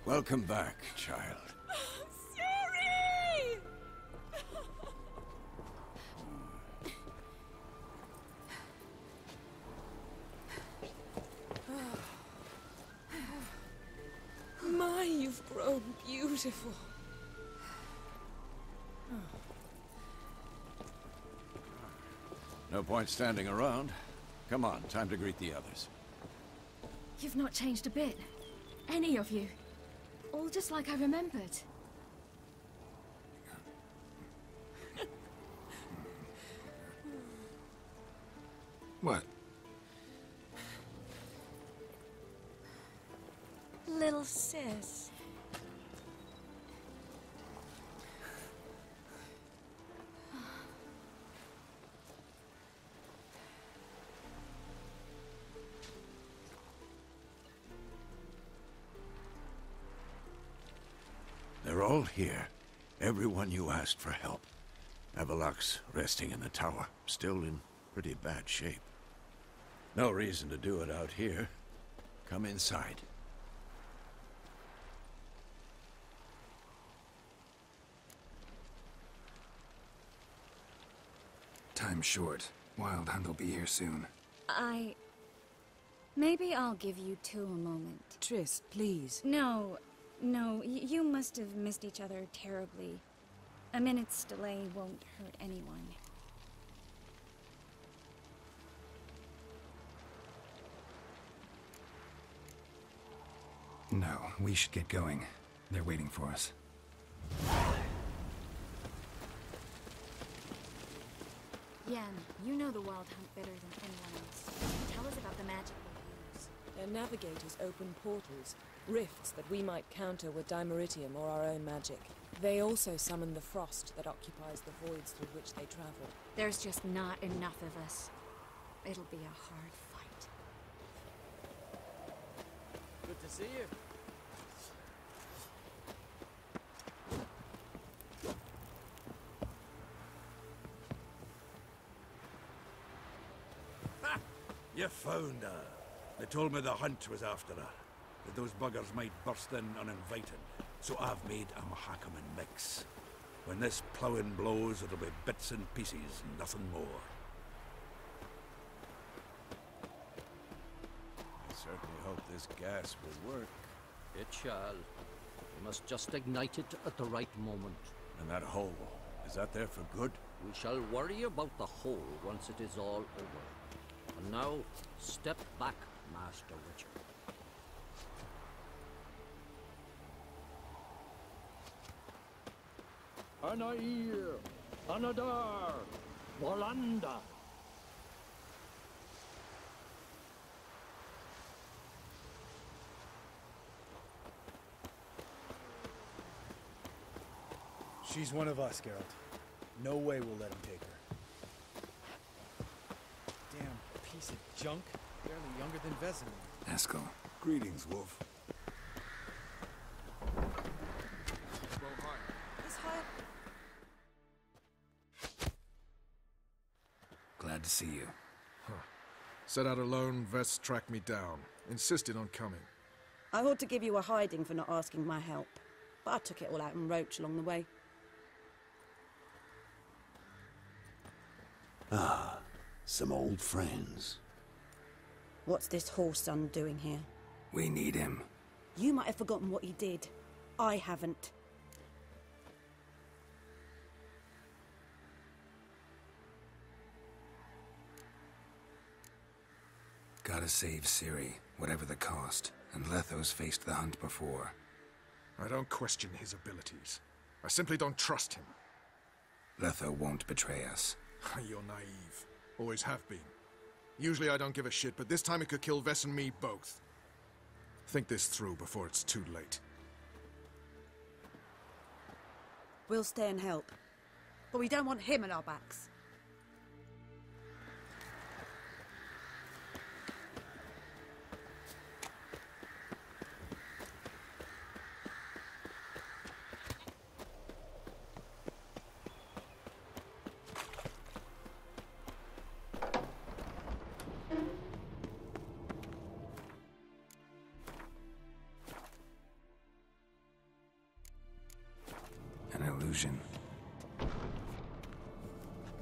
Welcome back, child. Sorry! My, you've grown beautiful. No point standing around. Come on, time to greet the others. You've not changed a bit. Any of you. All just like I remembered. What? Little sis. They're all here. Everyone you asked for help. Avalok's resting in the tower, still in pretty bad shape. No reason to do it out here. Come inside. Time's short. Wild Hunt will be here soon. Maybe I'll give you two a moment. Triss, please. No, you must have missed each other terribly. A minute's delay won't hurt anyone. No, we should get going. They're waiting for us. Yan, you know the Wild Hunt better than anyone else. Tell us about the magic they use. Their navigators open portals, rifts that we might counter with dimeritium or our own magic. They also summon the frost that occupies the voids through which they travel. There's just not enough of us. It'll be a hard fight. Good to see you. You found her. They told me the hunt was after her. That those buggers might burst in uninvited. So I've made a Mahakaman mix. When this ploughing blows, it'll be bits and pieces, nothing more. I certainly hope this gas will work. It shall. We must just ignite it at the right moment. And that hole, is that there for good? We shall worry about the hole once it is all over. And now, step back, Master Witcher. Anair, Anadar, Bolanda. She's one of us, Geralt. No way we'll let him take her. Damn piece of junk. Barely younger than Vesemir. Eskel. Greetings, Wolf. This high... Glad to see you. Set out alone, Vest tracked me down. Insisted on coming. I ought to give you a hiding for not asking my help, but I took it all out in Roach along the way. Ah, some old friends. What's this horse son doing here? We need him. You might have forgotten what he did. I haven't. Gotta save Ciri, whatever the cost. And Letho's faced the hunt before. I don't question his abilities. I simply don't trust him. Letho won't betray us. You're naive. Always have been. Usually I don't give a shit, but this time it could kill Vess and me both. Think this through before it's too late. We'll stay and help. But we don't want him at our backs. illusion.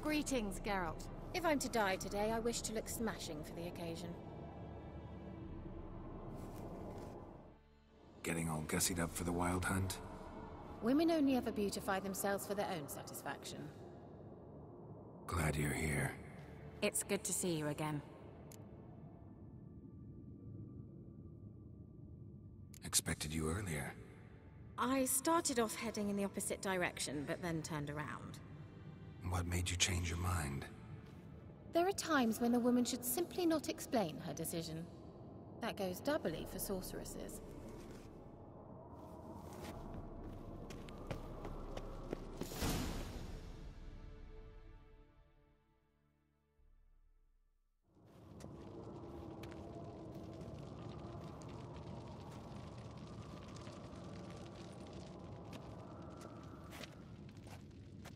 Greetings, Geralt. If I'm to die today, I wish to look smashing for the occasion. Getting all gussied up for the wild hunt? Women only ever beautify themselves for their own satisfaction. Glad you're here. It's good to see you again. Expected you earlier. I started off heading in the opposite direction, but then turned around. What made you change your mind? There are times when a woman should simply not explain her decision. That goes doubly for sorceresses.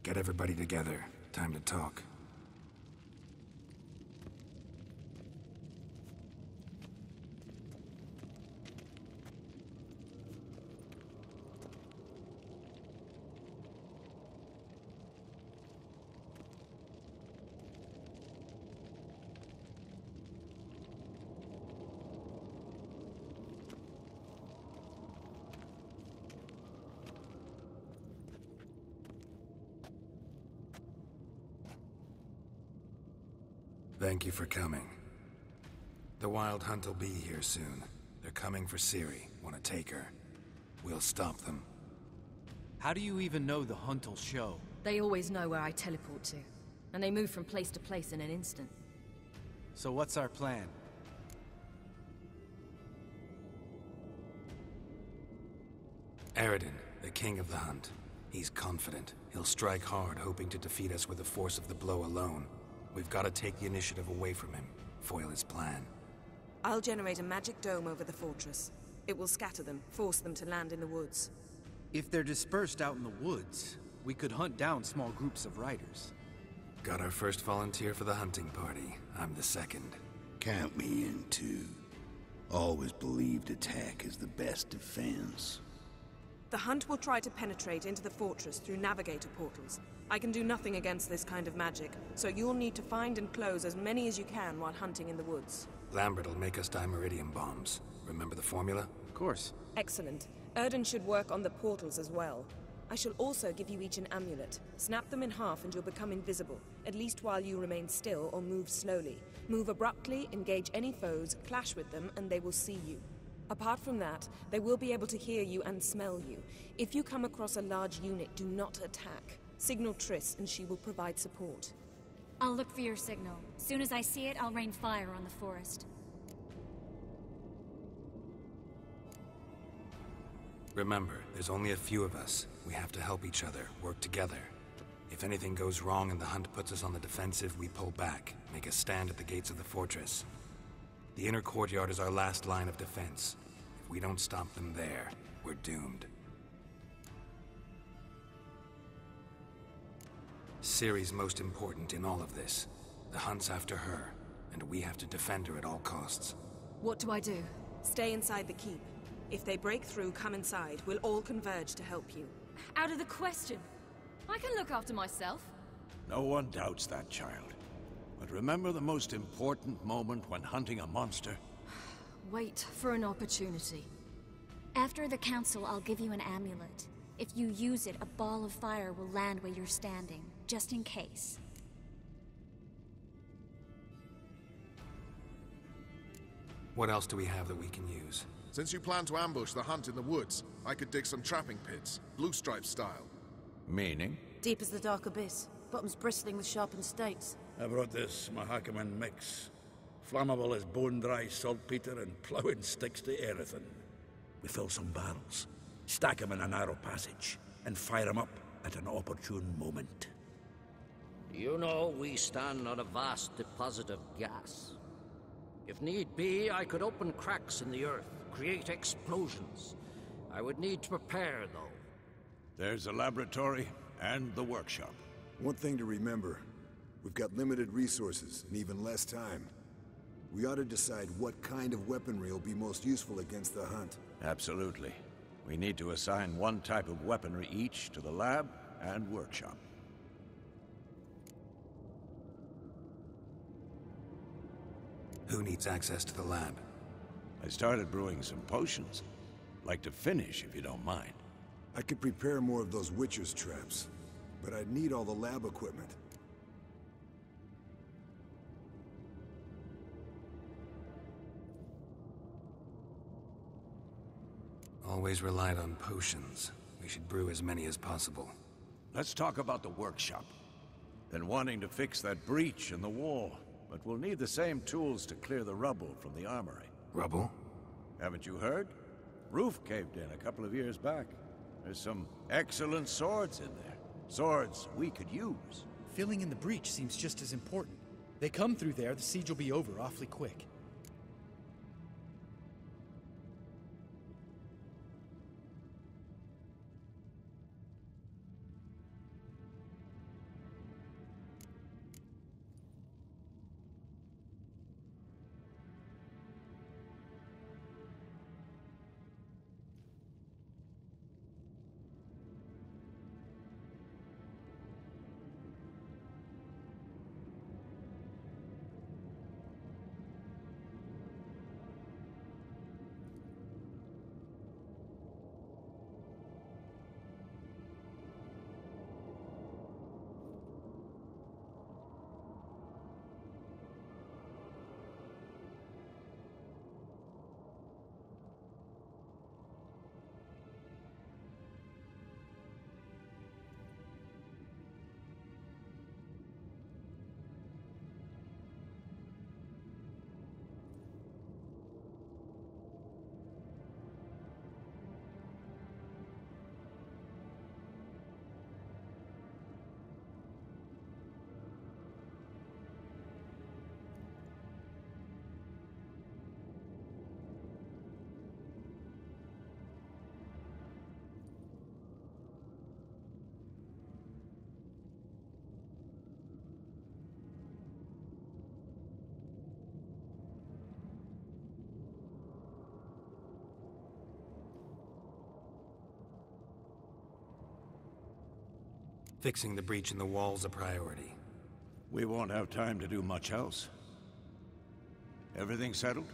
Get everybody together. Time to talk. Thank you for coming. The Wild Hunt will be here soon. They're coming for Ciri. Want to take her. We'll stop them. How do you even know the Hunt will show? They always know where I teleport to. And they move from place to place in an instant. So what's our plan? Aradin, the king of the Hunt. He's confident. He'll strike hard, hoping to defeat us with the force of the blow alone. We've got to take the initiative away from him, foil his plan. I'll generate a magic dome over the fortress. It will scatter them, force them to land in the woods. If they're dispersed out in the woods, we could hunt down small groups of riders. Got our first volunteer for the hunting party. I'm the second. Count me in too. Always believed attack is the best defense. The Hunt will try to penetrate into the fortress through navigator portals. I can do nothing against this kind of magic, so you'll need to find and close as many as you can while hunting in the woods. Lambert'll make us dimeridium bombs. Remember the formula? Of course. Excellent. Erden should work on the portals as well. I shall also give you each an amulet. Snap them in half and you'll become invisible, at least while you remain still or move slowly. Move abruptly, engage any foes, clash with them, and they will see you. Apart from that, they will be able to hear you and smell you. If you come across a large unit, do not attack. Signal Triss and she will provide support. I'll look for your signal. Soon as I see it, I'll rain fire on the forest. Remember, there's only a few of us. We have to help each other, work together. If anything goes wrong and the Hunt puts us on the defensive, we pull back, make a stand at the gates of the fortress. The inner courtyard is our last line of defense. If we don't stop them there, we're doomed. Ciri's most important in all of this. The Hunt's after her, and we have to defend her at all costs. What do I do? Stay inside the keep. If they break through, come inside. We'll all converge to help you. Out of the question. I can look after myself. No one doubts that, child. But remember the most important moment when hunting a monster? Wait for an opportunity. After the council, I'll give you an amulet. If you use it, a ball of fire will land where you're standing, just in case. What else do we have that we can use? Since you plan to ambush the Hunt in the woods, I could dig some trapping pits, blue stripe style. Meaning? Deep as the dark abyss, bottoms bristling with sharpened stakes. I brought this Mahakaman mix. Flammable as bone-dry saltpeter and ploughing sticks to everything. We fill some barrels, stack them in a narrow passage, and fire them up at an opportune moment. You know, we stand on a vast deposit of gas. If need be, I could open cracks in the earth, create explosions. I would need to prepare, though. There's a laboratory and the workshop. One thing to remember, we've got limited resources and even less time. We ought to decide what kind of weaponry will be most useful against the Hunt. Absolutely. We need to assign one type of weaponry each to the lab and workshop. Who needs access to the lab? I started brewing some potions. Like to finish, if you don't mind. I could prepare more of those Witcher's traps, but I'd need all the lab equipment. Always relied on potions. We should brew as many as possible. Let's talk about the workshop. Been wanting to fix that breach in the wall, but we'll need the same tools to clear the rubble from the armory. Rubble? Haven't you heard? Roof caved in a couple of years back. There's some excellent swords in there. Swords we could use. Filling in the breach seems just as important. They come through there, the siege will be over awfully quick. Fixing the breach in the wall's a priority. We won't have time to do much else. Everything settled?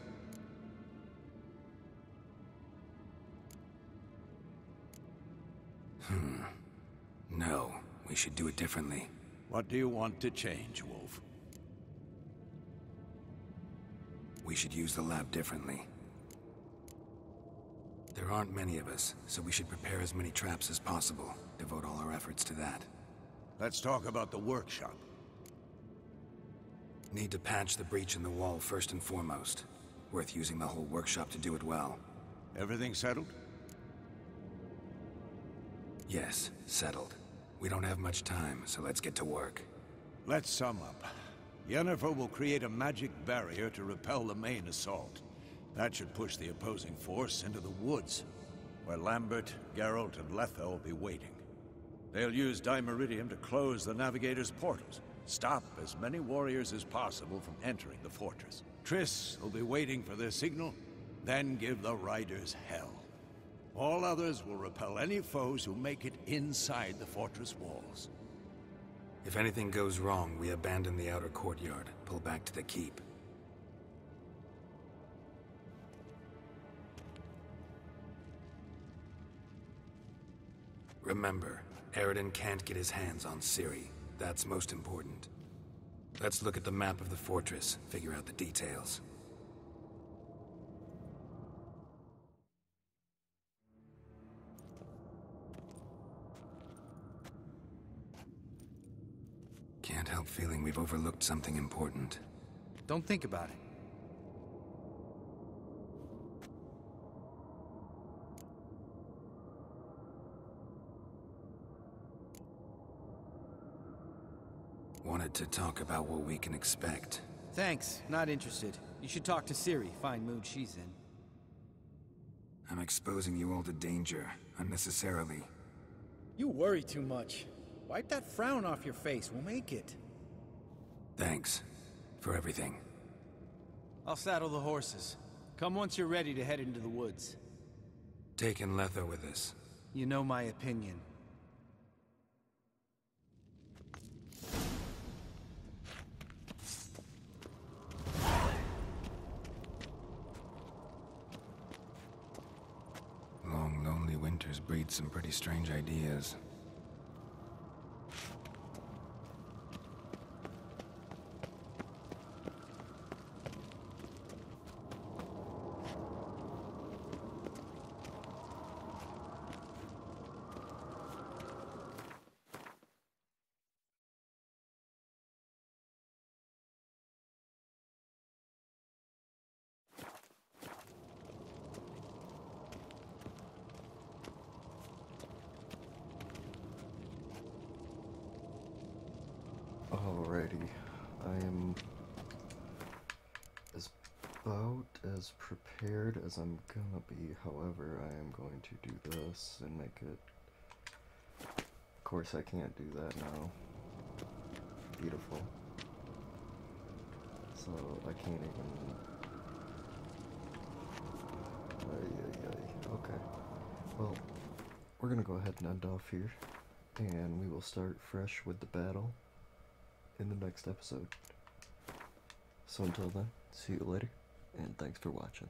No, we should do it differently. What do you want to change, Wolf? We should use the lab differently. There aren't many of us, so we should prepare as many traps as possible. Devote all our efforts to that. Let's talk about the workshop. Need to patch the breach in the wall first and foremost. Worth using the whole workshop to do it well. Everything settled? Yes, settled. We don't have much time, so let's get to work. Let's sum up. Yennefer will create a magic barrier to repel the main assault. That should push the opposing force into the woods, where Lambert, Geralt, and Letha will be waiting. They'll use Dimeridium to close the Navigator's portals, stop as many warriors as possible from entering the fortress. Triss will be waiting for their signal, then give the riders hell. All others will repel any foes who make it inside the fortress walls. If anything goes wrong, we abandon the outer courtyard, pull back to the keep. Remember, Aridin can't get his hands on Ciri. That's most important. Let's look at the map of the fortress, figure out the details. Can't help feeling we've overlooked something important. Don't think about it. Wanted to talk about what we can expect. Thanks, not interested. You should talk to Ciri, fine mood she's in. I'm exposing you all to danger, unnecessarily. You worry too much. Wipe that frown off your face, we'll make it. Thanks. For everything. I'll saddle the horses. Come once you're ready to head into the woods. Taking Letha with us. You know my opinion. winters breed some pretty strange ideas. Alrighty, I am about as prepared as I'm gonna be. However, I am going to do this and make it. Of course, I can't do that now. Beautiful. So I can't even. Okay. Well, we're gonna go ahead and end off here, and we will start fresh with the battle in the next episode. So until then, see you later, and thanks for watching.